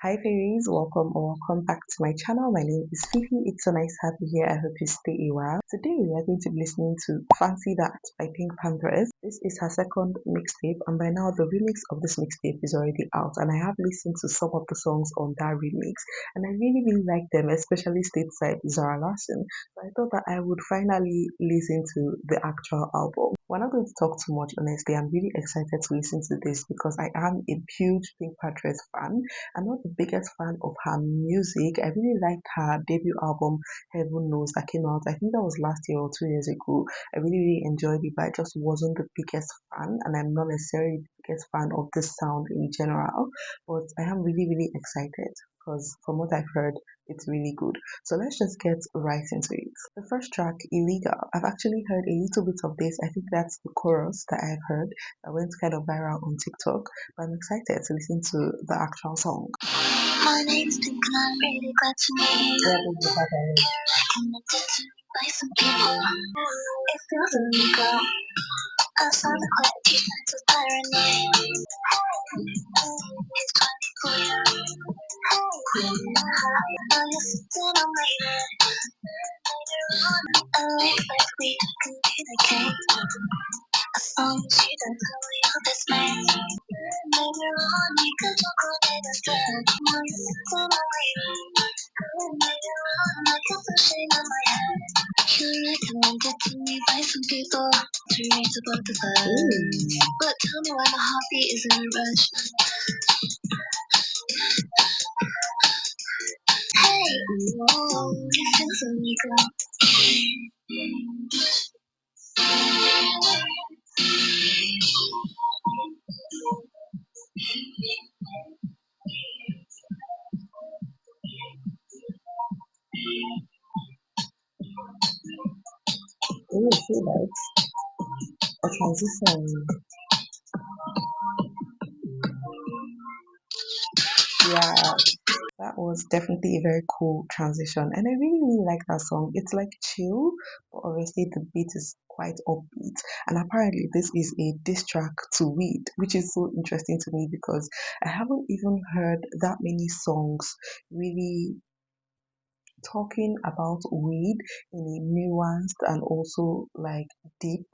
Hi fairies, welcome or welcome back to my channel. My name is Fifi. It's so nice to have you here. I hope you stay a while. Today we are going to be listening to Fancy That by Pantheress. This is her second mixtape, and by now the remix of this mixtape is already out, and I have listened to some of the songs on that remix, and I really like them, especially Stateside Zara Larson. So I thought that I would finally listen to the actual album. We're not going to talk too much, honestly. I'm really excited to listen to this because I am a huge Pink Pantheress fan. I'm not the biggest fan of her music. I really liked her debut album, Heaven Knows, that came out. I think that was last year or 2 years ago. I really enjoyed it, but I just wasn't the biggest fan, and I'm not necessarily the biggest fan of this sound in general. But I am really excited because from what I've heard, it's really good. So let's just get right into it. The first track, Illegal. I've actually heard a little bit of this. I think that's the chorus that I've heard that went kind of viral on TikTok, but I'm excited to listen to the actual song. My name's Pink and I'm really glad to meet you. You're recommended to me by some people. It feels illegal. I saw the quite a few signs of paranoia. It's 24. Now you're sitting on my bed. Later on, I look like we communicate. As long as you don't tell me your best mate. Later on, we could talk all day instead. Now you're sitting on my bed. Later on, I can feel shame on my head. You're recommended to me by some people to read about the us. But tell me why my heartbeat is in a rush. Hey, whoa, it feels illegal. Oh, I feel like a transition. Yeah, that was definitely a very cool transition, and I really like that song. It's like chill, but obviously the beat is quite upbeat. And apparently, this is a diss track to Weed, which is so interesting to me because I haven't even heard that many songs really talking about weed in a nuanced and also like deep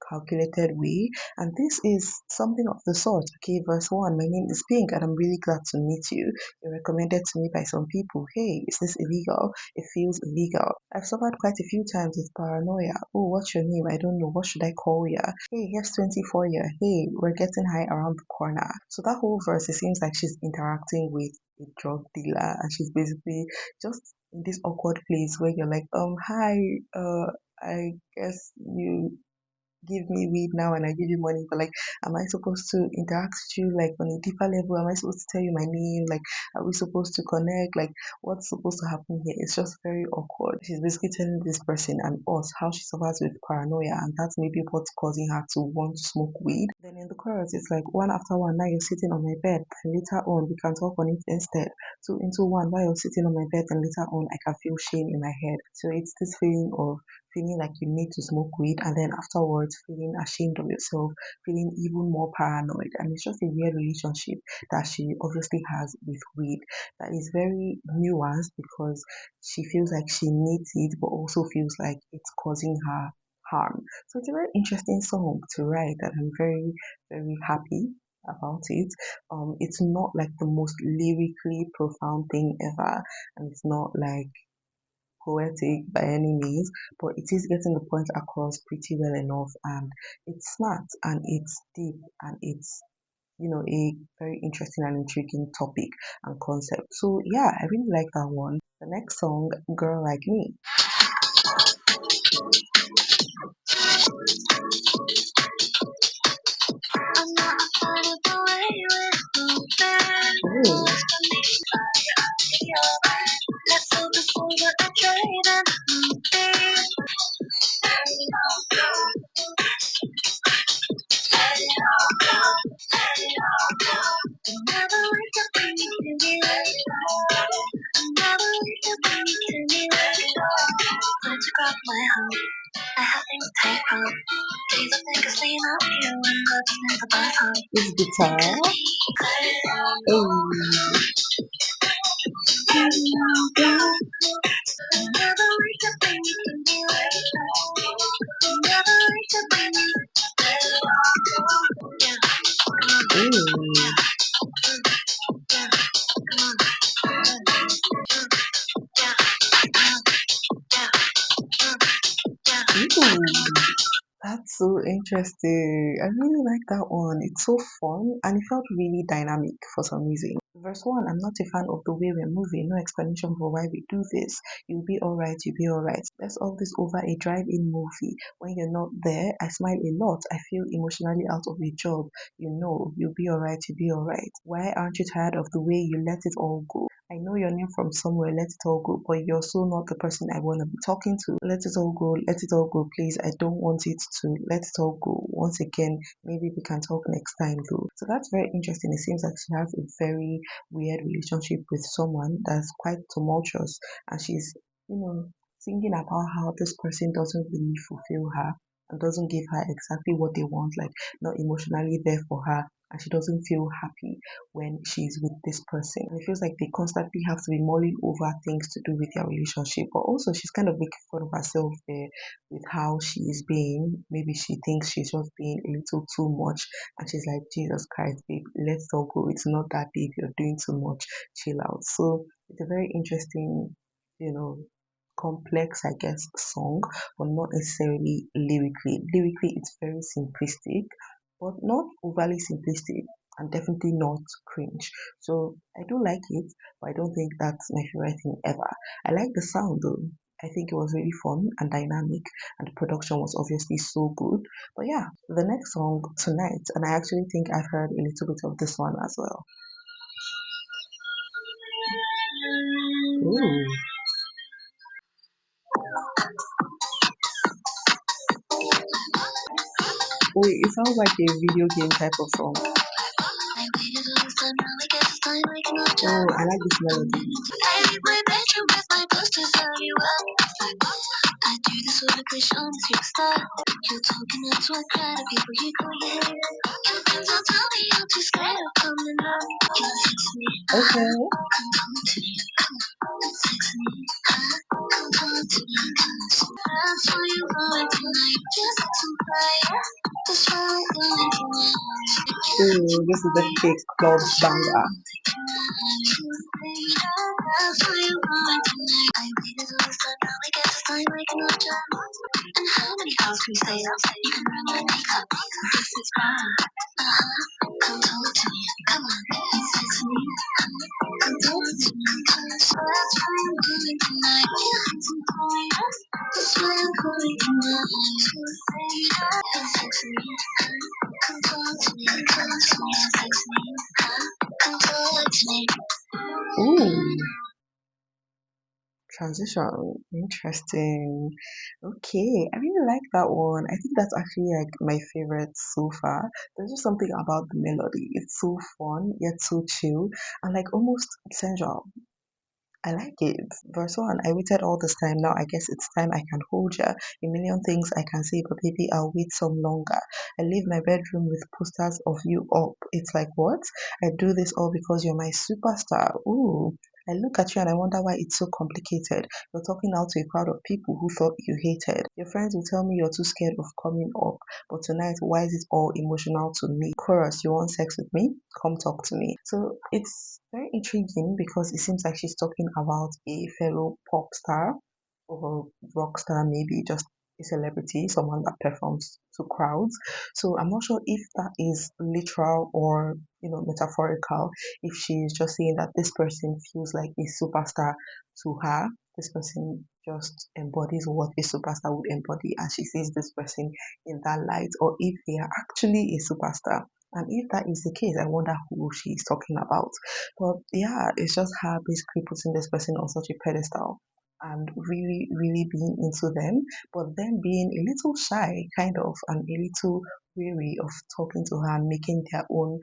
calculated way, and this is something of the sort. Okay, verse 1, my name is Pink and I'm really glad to meet you. You're recommended to me by some people. Hey, is this illegal? It feels illegal. I've suffered quite a few times with paranoia. Oh, what's your name? I don't know. What should I call you? Hey, here's 24 year. Hey, we're getting high around the corner. So that whole verse, it seems like she's interacting with a drug dealer, and she's basically just in this awkward place where you're like, hi, I guess you give me weed now and I give you money, but like, am I supposed to interact with you like on a deeper level? Am I supposed to tell you my name? Like, are we supposed to connect? Like, what's supposed to happen here? It's just very awkward. She's basically telling this person and us how she suffers with paranoia, and that's maybe what's causing her to want to smoke weed. Then in the chorus, it's like one after one, now you're sitting on my bed, and later on, we can talk on it instead. Two into one, while you're sitting on my bed, and later on, I can feel shame in my head. So it's this feeling of feeling like you need to smoke weed, and then afterwards feeling ashamed of yourself, feeling even more paranoid. And it's just a weird relationship that she obviously has with weed that is very nuanced because she feels like she needs it, but also feels like it's causing her harm. So it's a very interesting song to write, and I'm very happy about it. It's not like the most lyrically profound thing ever, and it's not like poetic by any means, but it is getting the point across pretty well enough, and it's smart and it's deep and it's a very interesting and intriguing topic and concept. So yeah, I really like that one. The next song, Girl Like Me. Ooh. This guitar. Oh. So interesting. I really like that one. It's so fun and it felt really dynamic for some reason. Verse 1, I'm not a fan of the way we're moving. No explanation for why we do this. You'll be alright, you'll be alright. That's all this over a drive in movie. When you're not there, I smile a lot. I feel emotionally out of a job. You know, you'll be alright, you'll be alright. Why aren't you tired of the way you let it all go? I know your name from somewhere, let it all go, but you're so not the person I want to be talking to. Let it all go, let it all go, please. I don't want it to. Let it all go. Once again, maybe we can talk next time though. So that's very interesting. It seems like she has a very weird relationship with someone that's quite tumultuous, and she's, you know, thinking about how this person doesn't really fulfill her and doesn't give her exactly what they want, like not emotionally there for her, and she doesn't feel happy when she's with this person. And it feels like they constantly have to be mulling over things to do with their relationship. But also she's kind of making fun of herself there with how she is being. Maybe she thinks she's just being a little too much. And she's like, Jesus Christ, babe, let's all go. It's not that deep. You're doing too much. Chill out. So it's a very interesting, you know, complex, I guess, song, but not necessarily lyrically. Lyrically, it's very simplistic, but not overly simplistic and definitely not cringe. So I do like it, but I don't think that's my favorite thing ever. I like the sound though. I think it was really fun and dynamic, and the production was obviously so good. But yeah, the next song tonight, and I actually think I've heard a little bit of this one as well. Ooh. Wait, it sounds like a video game type of song. Oh, I like this melody. I do this with a crush on this superstar. You're talking up to a crowd of people you call your hater. Your friends will tell me you're too scared of coming up. You sex me. Okay. Come talk to me. Come on. Sex me. Come talk to me. That's why you want tonight. Just to play. That's why I'm going tonight. Ooh, this is a fake club banger. That's why you want tonight. I waited all this time, now I get this time like an object. And how many hours can you stay up? You can run my makeup. This is fine. Come talk to me. Come on. Sex me. Come talk to me. That's why I'm going tonight. That's why I'm going tonight. Sex me. Come talk to me. Come to me. Sex me. Come talk to me. Ooh. Transition. Interesting. Okay, I really like that one. I think that's actually like my favorite so far. There's just something about the melody. It's so fun, yet so chill, and like almost sensual. I like it. Verse 1, I waited all this time. Now I guess it's time I can hold ya. A million things I can say, but baby, I'll wait some longer. I leave my bedroom with posters of you up. It's like, what? I do this all because you're my superstar. Ooh. I look at you and I wonder why it's so complicated. You're talking out to a crowd of people who thought you hated. Your friends will tell me you're too scared of coming up. But tonight, why is it all emotional to me? Chorus, you want sex with me? Come talk to me. So it's very intriguing because it seems like she's talking about a fellow pop star or rock star, maybe just a celebrity, someone that performs to crowds. So I'm not sure if that is literal or metaphorical. If she's just saying that this person feels like a superstar to her, this person just embodies what a superstar would embody, and she sees this person in that light, or if they are actually a superstar. And if that is the case, I wonder who she's talking about. But yeah, it's just her basically putting this person on such a pedestal and really, really being into them, but then being a little shy, kind of, and a little weary of talking to her, making their own,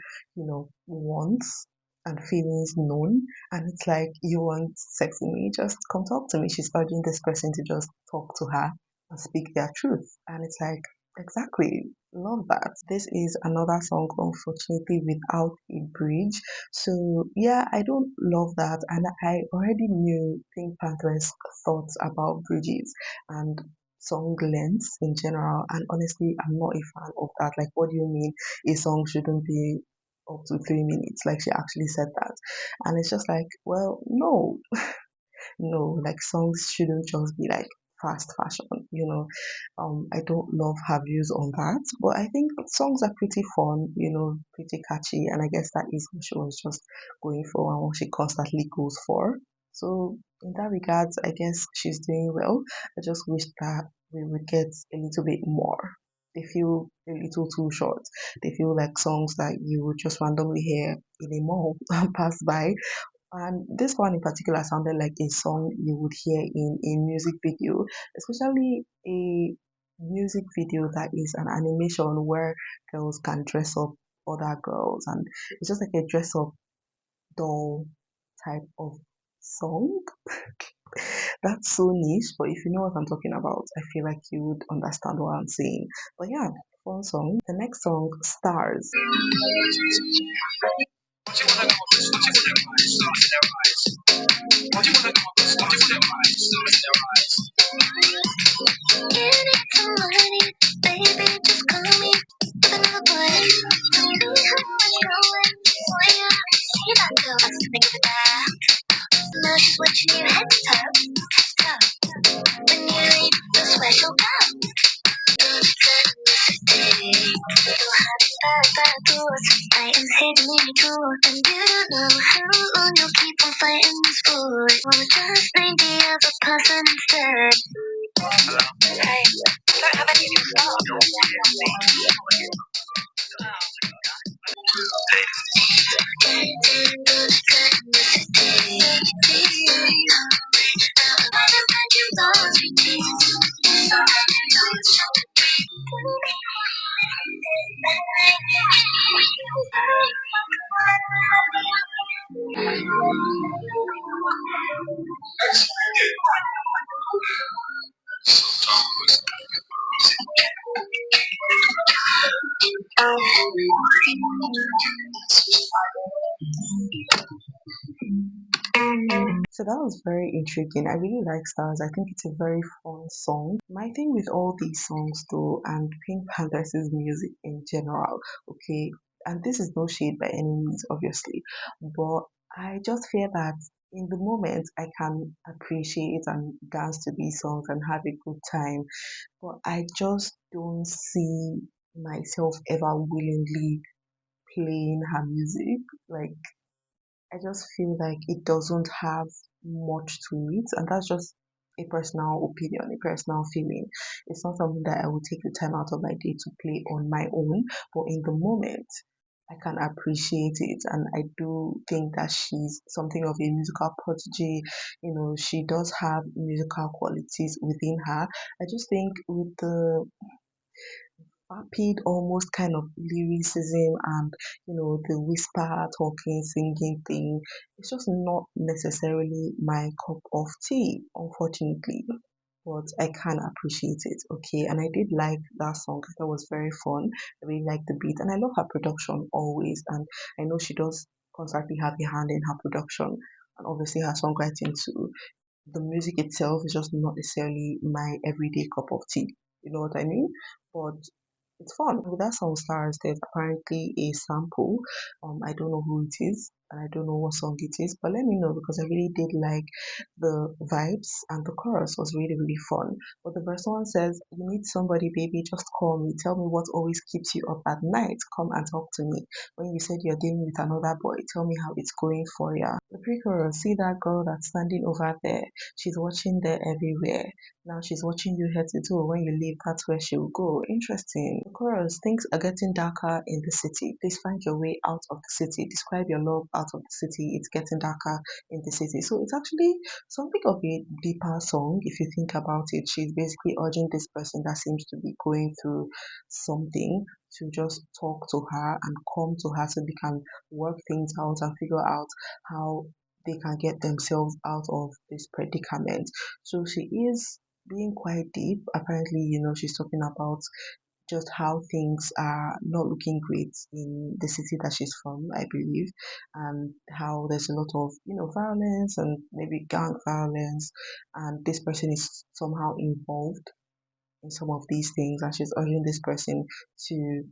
wants and feelings known. And it's like, you want sex with me? Just come talk to me. She's urging this person to just talk to her and speak their truth. And it's like, exactly. Love that. This is another song, unfortunately, without a bridge. So yeah, I don't love that, and I already knew Pink Pantheress thoughts about bridges and song lengths in general. And honestly, I'm not a fan of that. Like, what do you mean a song shouldn't be up to 3 minutes? Like she actually said that, and it's just like, well, no, no. Like songs shouldn't just be like fast fashion. I don't love her views on that, but I think songs are pretty fun, pretty catchy, and I guess that is what she was just going for and what she constantly goes for. So in that regards, I guess she's doing well. I just wish that we would get a little bit more. They feel a little too short. They feel like songs that you would just randomly hear in a mall pass by. And this one in particular sounded like a song you would hear in a music video, especially a music video that is an animation where girls can dress up other girls. And it's just like a dress up doll type of song. That's so niche, but if you know what I'm talking about, I feel like you would understand what I'm saying. But yeah, fun song. The next song, Stars. So that was very intriguing. I really like Stars. I think it's a very fun song. My thing with all these songs though, and Pink Pantheress' music in general, okay, and this is no shade by any means, obviously, but I just feel that in the moment I can appreciate and dance to these songs and have a good time, but I just don't see myself ever willingly playing her music. Like I just feel like it doesn't have much to it, and that's just a personal opinion, a personal feeling. It's not something that I would take the time out of my day to play on my own, but in the moment, I can appreciate it, and I do think that she's something of a musical prodigy. She does have musical qualities within her. I just think with the rapid, almost kind of lyricism and the whisper talking singing thing, it's just not necessarily my cup of tea, unfortunately, but I can appreciate it. Okay, and I did like that song. That was very fun. I really like the beat, and I love her production always, and I know she does constantly have a hand in her production and obviously her songwriting too. The music itself is just not necessarily my everyday cup of tea. You know what I mean? But it's fun. With that song Stars, there's apparently a sample. I don't know who it is and I don't know what song it is, but let me know because I really did like the vibes and the chorus was really, really fun. But the verse one says, "You need somebody, baby, just call me. Tell me what always keeps you up at night. Come and talk to me. When you said you're dealing with another boy, tell me how it's going for ya." The pre-chorus, "See that girl that's standing over there? She's watching there everywhere. Now she's watching you head to toe. When you leave, that's where she'll go." Interesting. The chorus, "Things are getting darker in the city. Please find your way out of the city. Describe your love out of the city. It's getting darker in the city." So it's actually something of a deeper song if you think about it. She's basically urging this person that seems to be going through something to just talk to her and come to her so they can work things out and figure out how they can get themselves out of this predicament. So she is being quite deep. Apparently, she's talking about just how things are not looking great in the city that she's from, I believe, and how there's a lot of, violence and maybe gang violence, and this person is somehow involved in some of these things, and she's urging this person to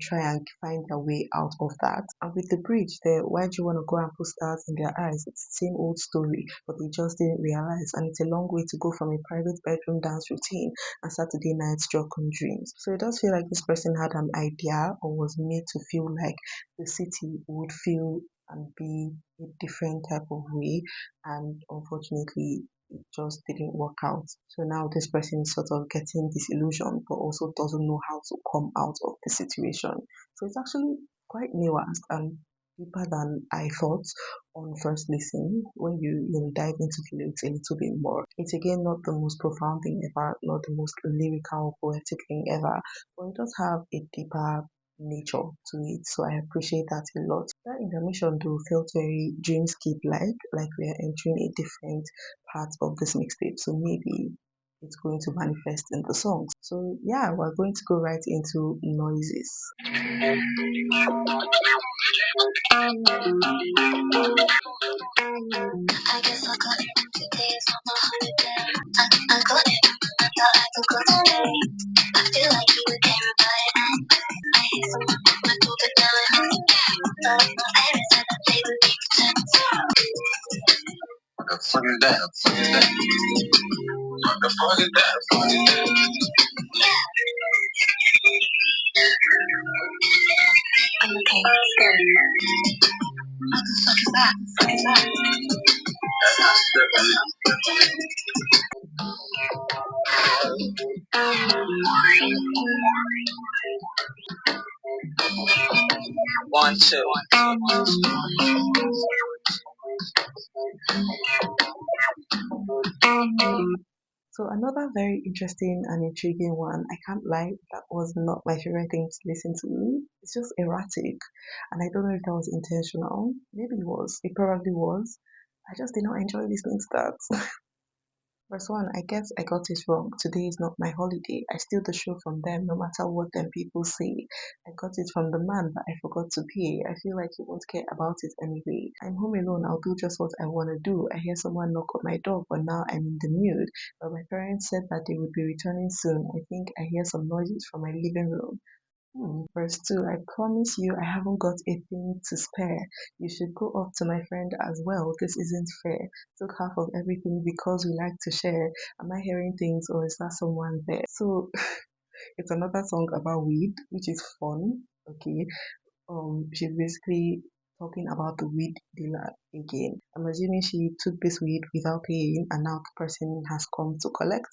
try and find their way out of that. And with the bridge there, why do you want to go and put stars in their eyes? It's the same old story, but they just didn't realize. And it's a long way to go from a private bedroom dance routine and Saturday night struck on dreams. So it does feel like this person had an idea or was made to feel like the city would feel and be a different type of way. And unfortunately, it just didn't work out. So now this person is sort of getting disillusioned, but also doesn't know how to come out of the situation. So it's actually quite nuanced and deeper than I thought on first listen. When you dive into the lyrics a little bit more, it's again not the most profound thing ever, not the most lyrical, poetic thing ever, but it does have a deeper nature to it. So I appreciate that a lot. That intermission though felt very dreamscape like we are entering a different part of this mixtape. So maybe it's going to manifest in the songs. So yeah, we're going to go right into noises. I guess I'll go in today's on my holiday. I go in, I thought I could go today. I feel like you would care about it. I hate someone on my door, but now I only care. But my parents said that they would be protected. What the fuck is that? What the fuck is that? I'm okay, scary. What the fuck is that? What is that? One, two. So another very interesting and intriguing one, I can't lie, that was not my favorite thing to listen to. It's just erratic. And I don't know if that was intentional. Maybe it was. It probably was. I just did not enjoy listening to that. Verse 1, I guess I got it wrong. Today is not my holiday. I steal the show from them no matter what them people say. I got it from the man but I forgot to pay. I feel like he won't care about it anyway. I'm home alone. I'll do just what I want to do. I hear someone knock on my door but now I'm in the mood. But my parents said that they would be returning soon. I think I hear some noises from my living room. Verse 2, I promise you I haven't got a thing to spare. You should go up to my friend as well. This isn't fair. Took half of everything because we like to share. Am I hearing things or is that someone there? So it's another song about weed, which is fun. Okay. She's basically talking about the weed dealer again. I'm assuming she took this weed without paying and now the person has come to collect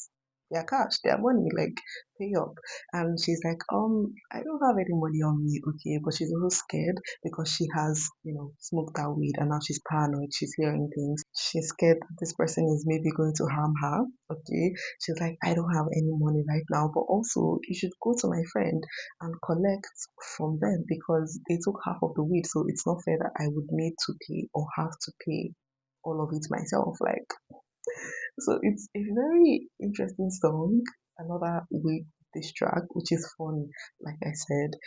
their cash, their money, like pay up. And she's like, I don't have any money on me, okay, but she's also scared because she has, smoked that weed and now she's paranoid, she's hearing things. She's scared that this person is maybe going to harm her, okay. She's like, I don't have any money right now, but also you should go to my friend and collect from them because they took half of the weed. So it's not fair that I would need to pay or have to pay all of it myself. Like, so it's a very interesting song. Another weed this track, which is fun. Like I said,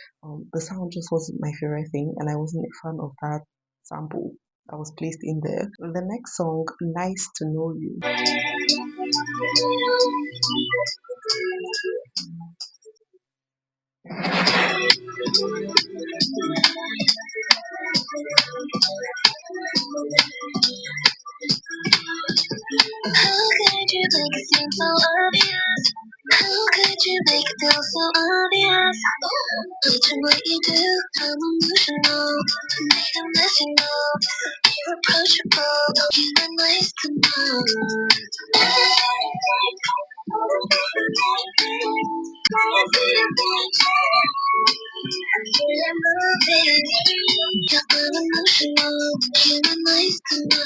the sound just wasn't my favorite thing, and I wasn't a fan of that sample that was placed in there. The next song, Nice to Know You. How could you make it seem so obvious? How could you make it feel so obvious? Watching what you do, I'm emotional. Made a mess, irreproachable. You were nice to know. You're unemotional. You were nice to know.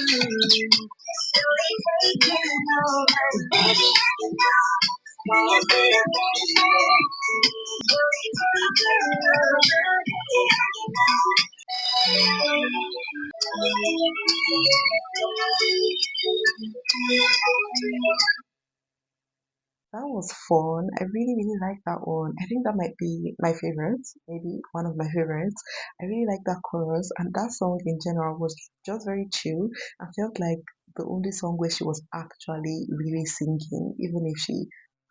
That was fun. I really, really like that one. I think that might be my favorite, maybe one of my favorites. I really like that chorus, and that song in general was just very chill. I felt like the only song where she was actually really singing, even if she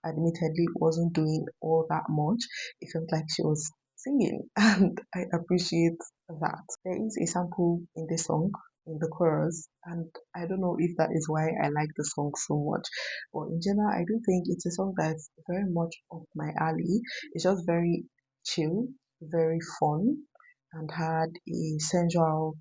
admittedly wasn't doing all that much. It felt like she was singing, and I appreciate that. There is a sample in this song, in the chorus, and I don't know if that is why I like the song so much. But in general, I do think it's a song that's very much up my alley. It's just very chill, very fun, and had a sensual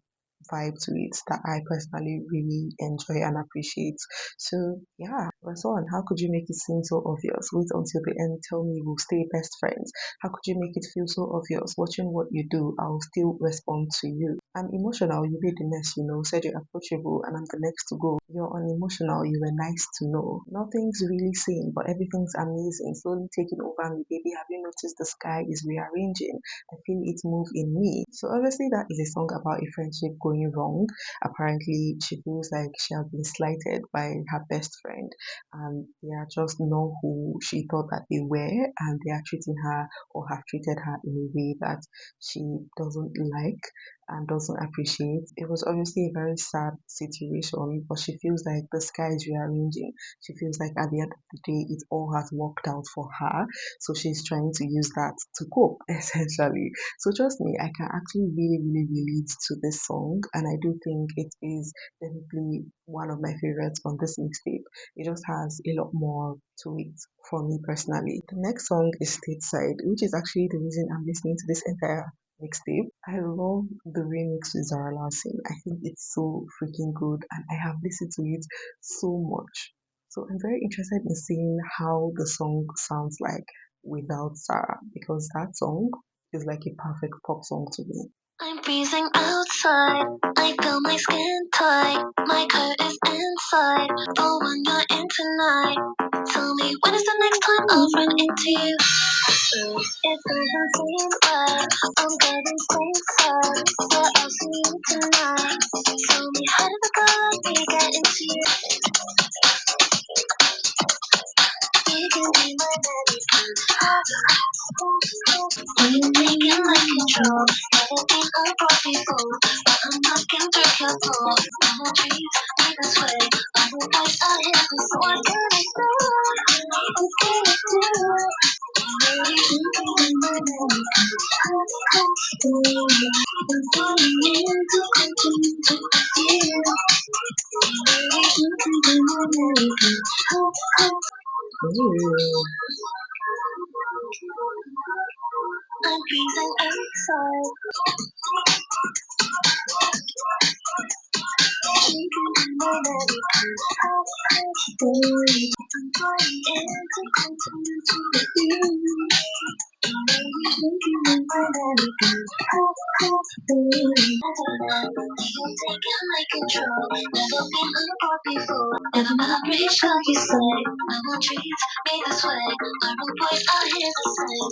vibe to it that I personally really enjoy and appreciate. So yeah, verse one, how could you make it seem so obvious? Wait until the end, tell me we'll stay best friends. How could you make it feel so obvious? Watching what you do, I'll still respond to you. I'm emotional, you be the next, said you're approachable and I'm the next to go. You're unemotional, you were nice to know. Nothing's really sane, but everything's amazing. Slowly taking over me, baby. Have you noticed the sky is rearranging? I feel it move in me. So obviously that is a song about a friendship going wrong. Apparently she feels like she has been slighted by her best friend and they are just not who she thought that they were and they are treating her or have treated her in a way that she doesn't like and doesn't appreciate. It was obviously a very sad situation, but she feels like the sky is rearranging. She feels like at the end of the day, it all has worked out for her. So she's trying to use that to cope, essentially. So trust me, I can actually really, really relate to this song, and I do think it is definitely one of my favorites on this mixtape. It just has a lot more to it for me personally. The next song is Stateside, which is actually the reason I'm listening to this entire mixtape. I love the remix with Zara Larson. I think it's so freaking good, and I have listened to it so much. So I'm very interested in seeing how the song sounds like without Sarah because that song is like a perfect pop song to me. I'm freezing outside. I feel my skin tight. My coat is inside. The one you're in tonight. Tell me when is the next time I'll run into you? It doesn't seem right. I'm getting stateside. Where I'll see you tonight. Tell me how did the girl we get into you? You can be my mannequin. When you're taking my control, never been above before. But I'm knocking through your door. No more trees, me this way. I'm the voice I hear, so what can I do? What can I do? Maybe you can be my mannequin. I'm falling into continue to you. Maybe you can be my mannequin. Ooh. I'm freezing outside. You can be my mannequin. I'm falling into continue to you. Maybe you can be my mannequin. You're taking my control. Never been unbought before. Never met a rich girl, you say. No one treats me this way. My own voice, I hear the same.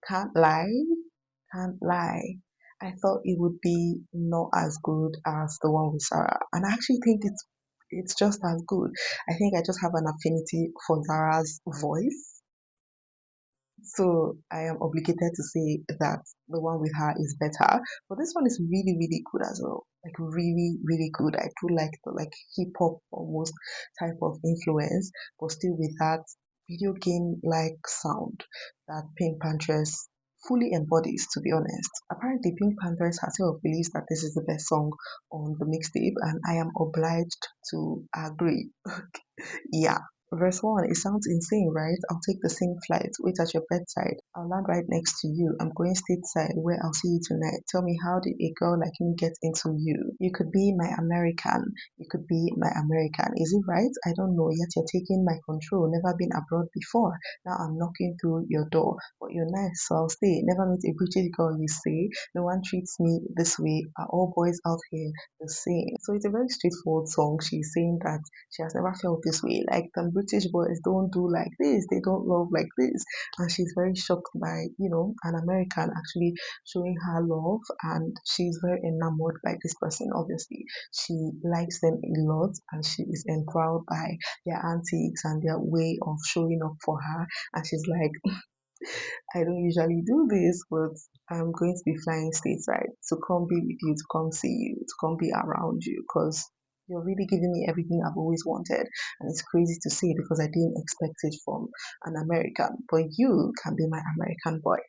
Can't lie, can't lie. I thought it would be not as good as the one with Sarah, and I actually think it's just as good. I think I just have an affinity for Zara's voice, so I am obligated to say that the one with her is better. But this one is really, really good as well. Like really, really good. I do like the like hip hop almost type of influence, but still with that video game like sound that Pink Pantheress fully embodies, to be honest. Apparently Pink Pantheress herself believes that this is the best song on the mixtape and I am obliged to agree. Yeah. Verse 1, it sounds insane, right? I'll take the same flight, wait at your bedside. I'll land right next to you. I'm going stateside where I'll see you tonight. Tell me, how did a girl like me get into you? You could be my American. You could be my American. Is it right? I don't know, yet you're taking my control. Never been abroad before. Now I'm knocking through your door. But you're nice, so I'll stay. Never meet a British girl, you say. No one treats me this way. Are all boys out here the same? So it's a very straightforward song. She's saying that she has never felt this way. Like the British boys don't do like this, they don't love like this. And she's very shocked by, an American actually showing her love and she's very enamored by this person, obviously. She likes them a lot and she is enthralled by their antics and their way of showing up for her. And she's like, I don't usually do this, but I'm going to be flying stateside to come be with you, to come see you, to come be around you, because You're really giving me everything I've always wanted. And it's crazy to say because I didn't expect it from an American. But you can be my American boy.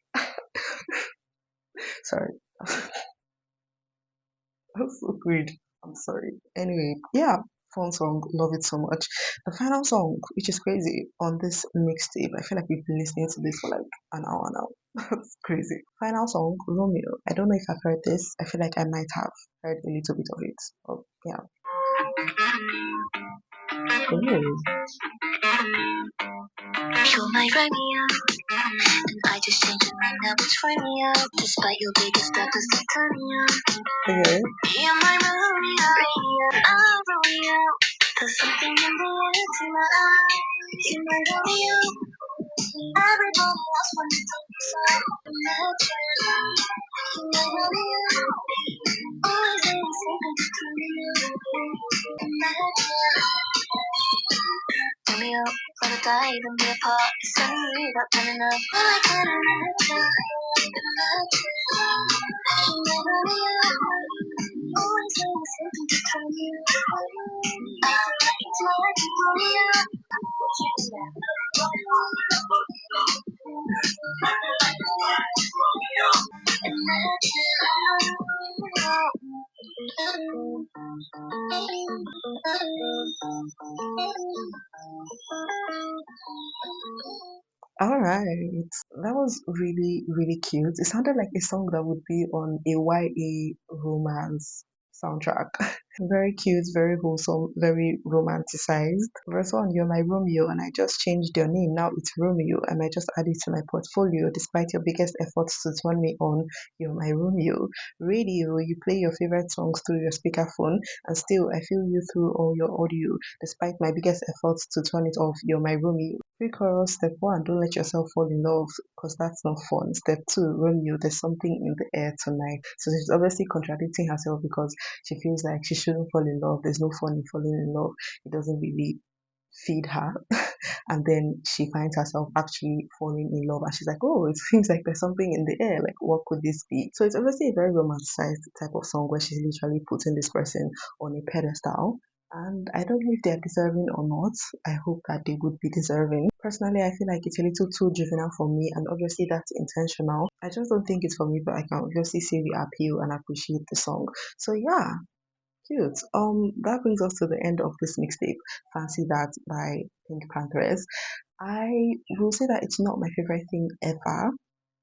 Sorry. That's so weird. I'm sorry. Anyway, yeah, fun song. Love it so much. The final song, which is crazy, on this mixtape, I feel like we've been listening to this for like an hour now. That's crazy. Final song, Romeo. I don't know if I've heard this. I feel like I might have heard a little bit of it. Oh, yeah. Oh. You're my Romeo, and I just changed your name, now it's Romeo. Despite your biggest purpose to turn me on. Okay. You're my Romeo, I'm Romeo. There's something in the air tonight. You're my Romeo. Everybody else wants to be so imagine. You're my Romeo. Always in second to me. Imagine. Romeo, for the die, even be apart. It's only without turning up. All I can imagine. Romeo, always in second to me. I feel like it's my Romeo. All right, that was really, really cute. It sounded like a song that would be on a YA romance soundtrack. Very cute, very wholesome, very romanticized. Verse 1, you're my Romeo, and I just changed your name. Now it's Romeo, and I just added to my portfolio. Despite your biggest efforts to turn me on, you're my Romeo. Radio, you play your favorite songs through your speakerphone, and still I feel you through all your audio. Despite my biggest efforts to turn it off, you're my Romeo. Pre-chorus, step 1, don't let yourself fall in love, because that's not fun. Step 2, Romeo, there's something in the air tonight. So she's obviously contradicting herself because she feels like she shouldn't fall in love. There's no fun in falling in love. It doesn't really feed her. And then she finds herself actually falling in love. And she's like, oh, it seems like there's something in the air. Like, what could this be? So it's obviously a very romanticized type of song where she's literally putting this person on a pedestal. And I don't know if they're deserving or not. I hope that they would be deserving. Personally, I feel like it's a little too juvenile for me, and obviously that's intentional. I just don't think it's for me, but I can obviously see the appeal and appreciate the song. So yeah, cute. That brings us to the end of this mixtape, Fancy That by Pinkpantheress. I will say that it's not my favorite thing ever.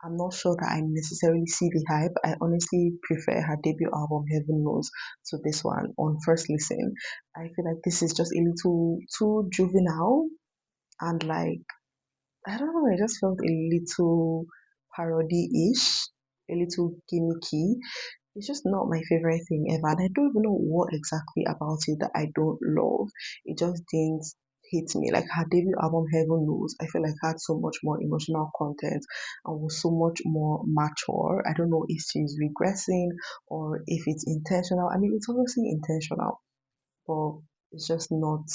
I'm not sure that I necessarily see the hype. I honestly prefer her debut album, Heaven Knows, to this one on first listen. I feel like this is just a little too juvenile and like, I don't know, I just felt a little parody-ish, a little gimmicky. It's just not my favorite thing ever. And I don't even know what exactly about it that I don't love. It just didn't hit me. Like her debut album, Heaven Knows, I feel like had so much more emotional content and was so much more mature. I don't know if she's regressing or if it's intentional. I mean, it's obviously intentional, but it's just not.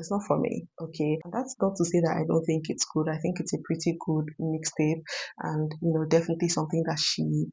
It's not for me, okay? And that's not to say that I don't think it's good. I think it's a pretty good mixtape and, definitely something that she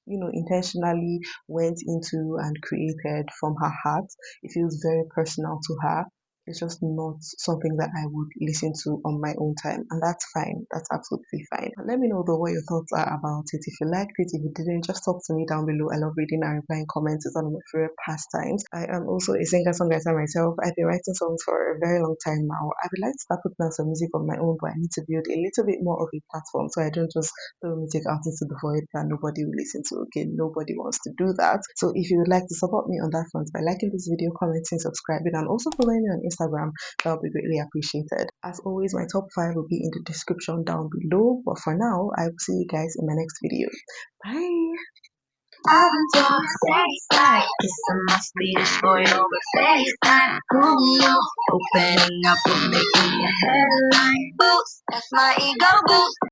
intentionally went into and created from her heart. It feels very personal to her. It's just not something that I would listen to on my own time, and that's fine. That's absolutely fine. Let me know though what your thoughts are about it. If you liked it, if you didn't, just talk to me down below. I love reading and replying comments. It's one of my favorite pastimes. I am also a singer-songwriter myself. I've been writing songs for a very long time now. I would like to start putting out some music on my own, but I need to build a little bit more of a platform so I don't just throw music out into the void that nobody will listen to. Okay, nobody wants to do that. So if you would like to support me on that front by liking this video, commenting, subscribing, and also following me on Instagram, that would be greatly appreciated. As always, my top 5 will be in the description down below. But for now, I will see you guys in my next video. Bye. Stateside, it's a must be destroyed over FaceTime. Romeo, opening up and making a headline. Boost, that's my ego boost.